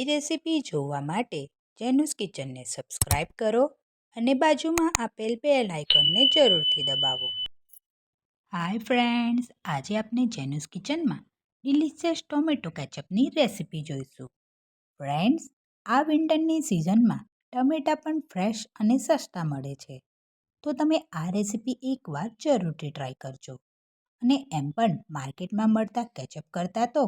નવી રેસીપી જોવા માટે જેનુસ કિચનને સબસ્ક્રાઇબ કરો અને બાજુમાં આપેલ બેલ આઇકોનને જરૂરથી દબાવો. હાય ફ્રેન્ડ્સ, આજે આપણે જેનુસ કિચનમાં ડિલિશિયસ ટોમેટો કેચઅપની રેસીપી જોઈશું. ફ્રેન્ડ્સ, આ વિન્ટરની સિઝનમાં ટમેટા પણ ફ્રેશ અને સસ્તા મળે છે, તો તમે આ રેસીપી એકવાર જરૂરથી ટ્રાય કરજો. અને એમ પણ માર્કેટમાં મળતા કેચઅપ કરતાં તો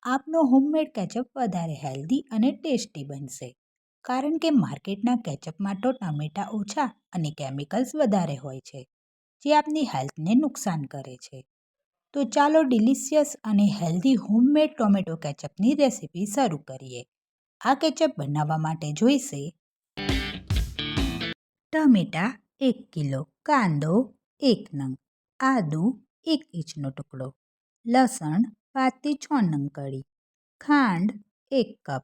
આપનો હોમમેડ કેચઅપ વધારે હેલ્ધી અને ટેસ્ટી બનશે, કારણ કે માર્કેટના કેચઅપમાં તો ટમેટાં ઓછા અને કેમિકલ્સ વધારે હોય છે, જે આપની હેલ્થને નુકસાન કરે છે. તો ચાલો ડિલિશિયસ અને હેલ્ધી હોમમેડ ટોમેટો કેચઅપની રેસીપી શરૂ કરીએ. આ કેચઅપ બનાવવા માટે જોઈશે ટમેટા 1 કિલો, કાંદો 1 નંગ, આદુ 1 ઇંચનો ટુકડો, લસણ 5 થી 6 નંગ કળી, ખાંડ 1 કપ,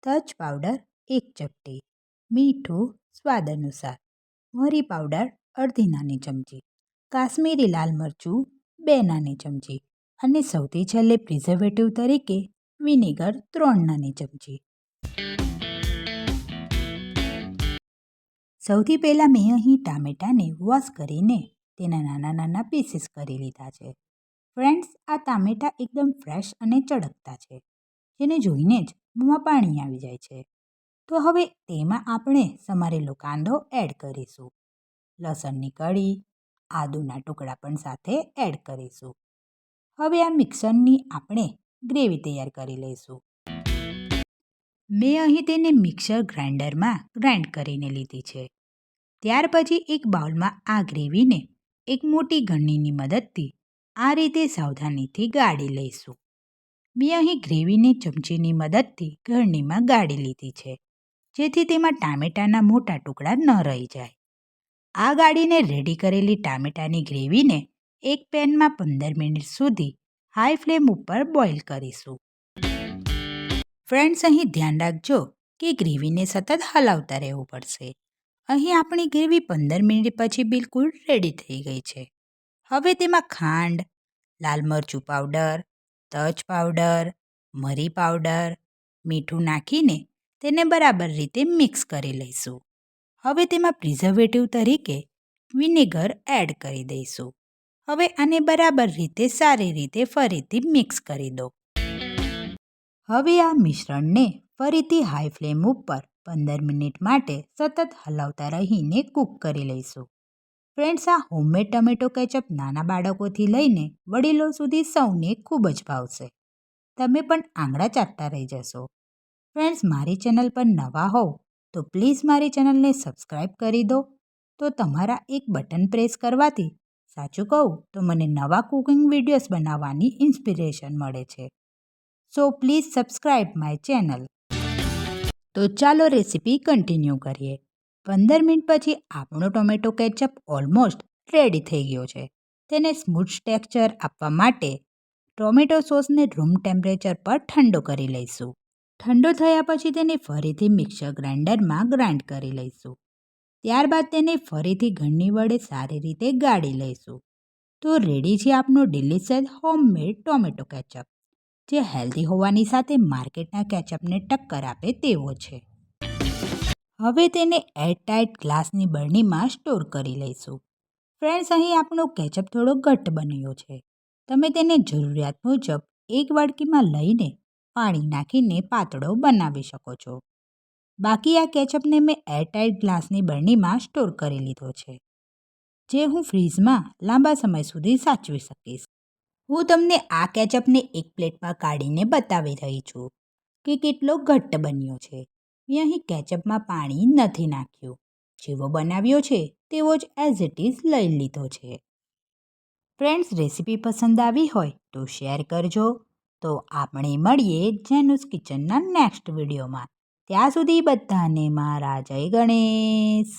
તજ પાવડર 1 ચપટી, મીઠું સ્વાદ અનુસાર, મરી પાવડર અડધી નાની ચમચી, કાશ્મીરી લાલ મરચું 2 નાની ચમચી અને સૌથી છેલ્લે પ્રિઝર્વેટિવ તરીકે વિનેગર 3 નાની ચમચી. સૌથી પહેલાં મેં અહીં ટામેટાને વોશ કરીને તેના નાના નાના પીસીસ કરી લીધા છે. ફ્રેન્ડ્સ, આ ટામેટાં એકદમ ફ્રેશ અને ચળકતા છે, જેને જોઈને જ મોંમાં પાણી આવી જાય છે. તો હવે તેમાં આપણે સમારેલો કાંદો એડ કરીશું, લસણની કળી, આદુના ટુકડા પણ સાથે એડ કરીશું. હવે આ મિક્સરની આપણે ગ્રેવી તૈયાર કરી લઈશું. મેં અહીં તેને મિક્સર ગ્રાઇન્ડરમાં ગ્રાઇન્ડ કરીને લીધી છે. ત્યાર પછી એક બાઉલમાં આ ગ્રેવીને એક મોટી ગરણીની મદદથી આ રીતે સાવધાનીથી ગાળી લઈશું. મેં અહીં ગ્રેવીને ચમચીની મદદથી ગરણીમાં ગાળી લીધી છે, જેથી તેમાં ટામેટાના મોટા ટુકડા ન રહી જાય. આ ગાળીને રેડી કરેલી ટામેટાની ગ્રેવીને એક પેનમાં 15 મિનિટ સુધી હાઈ ફ્લેમ ઉપર બોઇલ કરીશું. ફ્રેન્ડ્સ, અહીં ધ્યાન રાખજો કે ગ્રેવીને સતત હલાવતા રહેવું પડશે. અહીં આપણી ગ્રેવી 15 મિનિટ પછી બિલકુલ રેડી થઈ ગઈ છે. હવે તેમાં ખાંડ, લાલ મરચું પાવડર, તજ પાવડર, મરી પાવડર, મીઠું નાખીને તેને બરાબર રીતે મિક્સ કરી લઈશું. હવે તેમાં પ્રિઝર્વેટિવ તરીકે વિનેગર એડ કરી દઈશું. હવે આને બરાબર રીતે સારી રીતે ફરીથી મિક્સ કરી દો. હવે આ મિશ્રણને ફરીથી હાઈ ફ્લેમ ઉપર 15 મિનિટ માટે સતત હલાવતા રહીને કૂક કરી લઈશું. ફ્રેન્ડ્સ, આ હોમમેડ ટમેટો કેચઅપ નાના બાળકોથી લઈને વડીલો સુધી સૌને ખૂબ જ ભાવશે. તમે પણ આંગળા ચાટતા રહી જશો. ફ્રેન્ડ્સ, મારી ચેનલ પર નવા હોવ તો પ્લીઝ મારી ચેનલને સબસ્ક્રાઈબ કરી દો. તો તમારા એક બટન પ્રેસ કરવાથી સાચું કહું તો મને નવા કુકિંગ વિડીયોઝ બનાવવાની ઇન્સ્પિરેશન મળે છે. So please subscribe my channel. તો ચાલો રેસીપી કન્ટિન્યુ કરીએ. 15 મિનિટ પછી આપણો ટોમેટો કેચઅપ ઓલમોસ્ટ રેડી થઈ ગયો છે. તેને સ્મૂથ ટેક્સચર આપવા માટે ટોમેટો સોસને રૂમ ટેમ્પરેચર પર ઠંડો કરી લઈશું. ઠંડો થયા પછી તેને ફરીથી મિક્સર ગ્રાઇન્ડરમાં ગ્રાઇન્ડ કરી લઈશું. ત્યારબાદ તેને ફરીથી ગળણી વડે સારી રીતે ગાળી લઈશું. તો રેડી છે આપણો ડિલિશિયસ હોમમેડ ટોમેટો કેચઅપ, જે હેલ્ધી હોવાની સાથે માર્કેટના કેચઅપને ટક્કર આપે તેવો છે. હવે તેને એરટાઇટ ગ્લાસની બરણીમાં સ્ટોર કરી લઈશું. ફ્રેન્ડ્સ, અહીં આપણો કેચઅપ થોડો ઘટ્ટ બન્યો છે. તમે તેને જરૂરિયાત મુજબ એક વાડકીમાં લઈને પાણી નાખીને પાતળો બનાવી શકો છો. બાકી આ કેચઅપને મેં એરટાઇટ ગ્લાસની બરણીમાં સ્ટોર કરી લીધો છે, જે હું ફ્રીઝમાં લાંબા સમય સુધી સાચવી શકીશ. હું તમને આ કેચઅપને એક પ્લેટમાં કાઢીને બતાવી રહી છું કે કેટલો ઘટ્ટ બન્યો છે. મેં અહીં કેચઅપમાં પાણી નથી નાખ્યું. જેવો બનાવ્યો છે તેવો જ એઝ ઇટ ઇઝ લઈ લીધો છે. ફ્રેન્ડ્સ, રેસીપી પસંદ આવી હોય તો શેર કરજો. તો આપણે મળીએ જેનુસ કિચનના નેક્સ્ટ વિડીયોમાં. ત્યાં સુધી બધાને મારા જય ગણેશ.